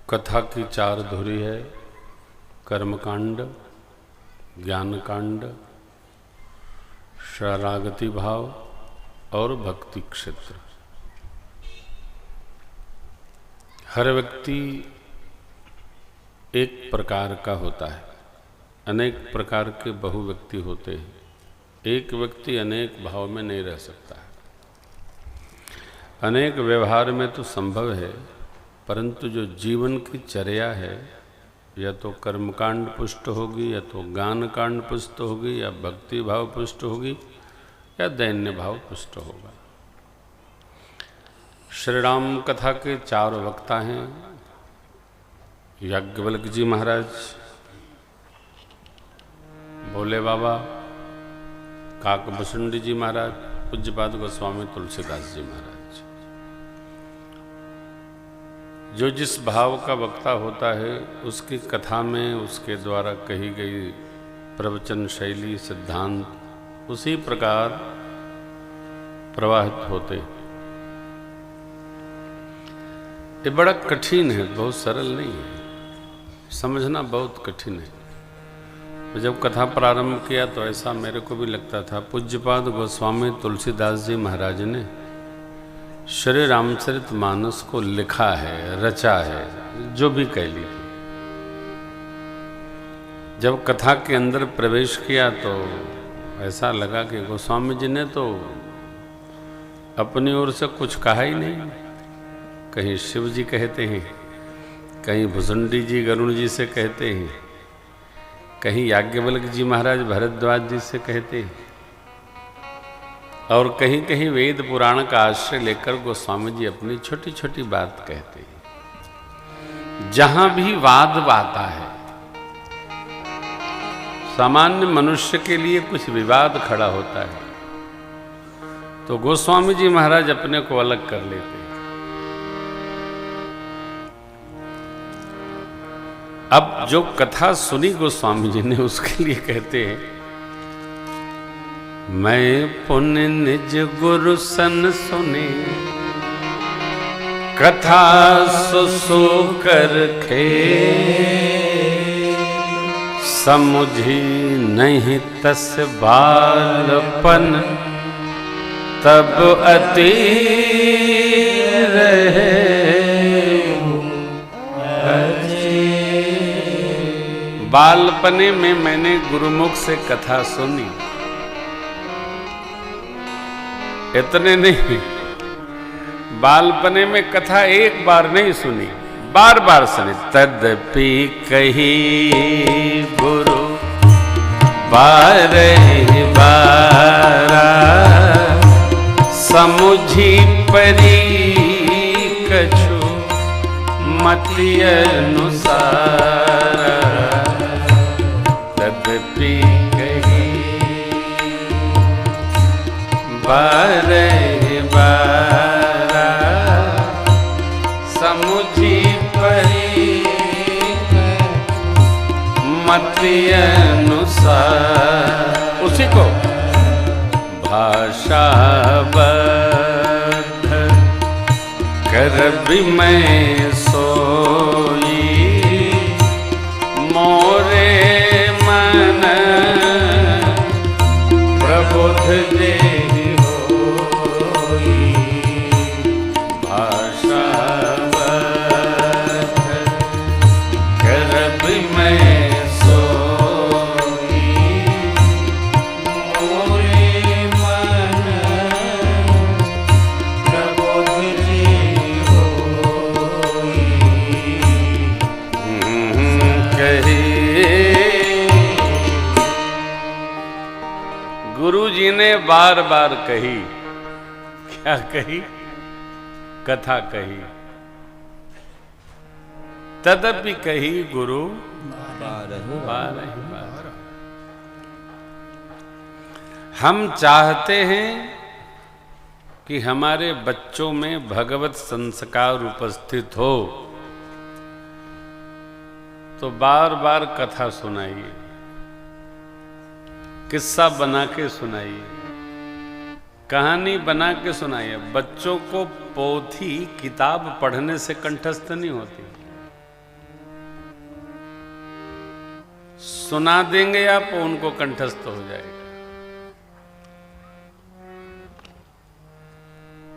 कथा की चार धुरी है। कर्मकांड, ज्ञानकांड, शरणागति भाव और भक्ति क्षेत्र। हर व्यक्ति एक प्रकार का होता है। अनेक प्रकार के बहु व्यक्ति होते हैं। एक व्यक्ति अनेक भाव में नहीं रह सकता है। अनेक व्यवहार में तो संभव है, परंतु जो जीवन की चर्या है, या तो कर्मकांड पुष्ट होगी, या तो ज्ञानकांड पुष्ट होगी, या भक्ति भाव पुष्ट होगी, या दैन्य भाव पुष्ट होगा। श्री राम कथा के चार वक्ता हैं। याज्ञवल्क्य जी महाराज, भोले बाबा, काकभूषुंडी जी महाराज, पूज्यपाद गोस्वामी तुलसीदास जी महाराज। जो जिस भाव का वक्ता होता है, उसकी कथा में उसके द्वारा कही गई प्रवचन शैली, सिद्धांत उसी प्रकार प्रवाहित होते। ये बड़ा कठिन है, बहुत सरल नहीं है, समझना बहुत कठिन है। जब कथा प्रारंभ किया तो ऐसा मेरे को भी लगता था। पूज्यपाद गोस्वामी तुलसीदास जी महाराज ने श्री रामचरितमानस को लिखा है, रचा है, जो भी कह लीजिए। जब कथा के अंदर प्रवेश किया तो ऐसा लगा कि गोस्वामी जी ने तो अपनी ओर से कुछ कहा ही नहीं। कहीं शिव जी कहते हैं, कहीं भुसुंडी जी गरुड़ जी से कहते हैं, कहीं याज्ञवल्क्य जी महाराज भरद्वाज जी से कहते हैं, और कहीं कहीं वेद पुराण का आश्रय लेकर गोस्वामी जी अपनी छोटी छोटी बात कहते हैं। जहां भी वाद आता है, सामान्य मनुष्य के लिए कुछ विवाद खड़ा होता है, तो गोस्वामी जी महाराज अपने को अलग कर लेते हैं। अब जो कथा सुनी गोस्वामी जी ने, उसके लिए कहते हैं, मैं पुण्य निज गुरु सन सुने, कथा सो कर खे, समुझी नहीं तस बालपन, तब अति रहे बालपने में मैंने गुरुमुख से कथा सुनी। इतने नहीं, बालपने में कथा एक बार नहीं सुनी, बार बार सुनी। तदपि कही गुरु बारहि बारा, समुझी परी कछु मति अनुसार। तदपि कही बारहि बारा, समुझी परी मति अनुसार। उसी को भाषा बद्ध कर विमय सोई, मोरे मन प्रबुद्ध देहि होई। भाषा बद्ध कर विमय सोई, मोरे मन प्रबुद्ध देहि होई। कही गुरु जी ने बार बार कही। क्या कही? कथा कही। तदपि कही गुरु बारहि बार। हम चाहते हैं कि हमारे बच्चों में भगवत संस्कार उपस्थित हो, तो बार बार कथा सुनाइए, किस्सा बना के सुनाइए, कहानी बना के सुनाइए। बच्चों को पोथी किताब पढ़ने से कंठस्थ नहीं होती, सुना देंगे आप, उनको कंठस्थ हो जाएगा।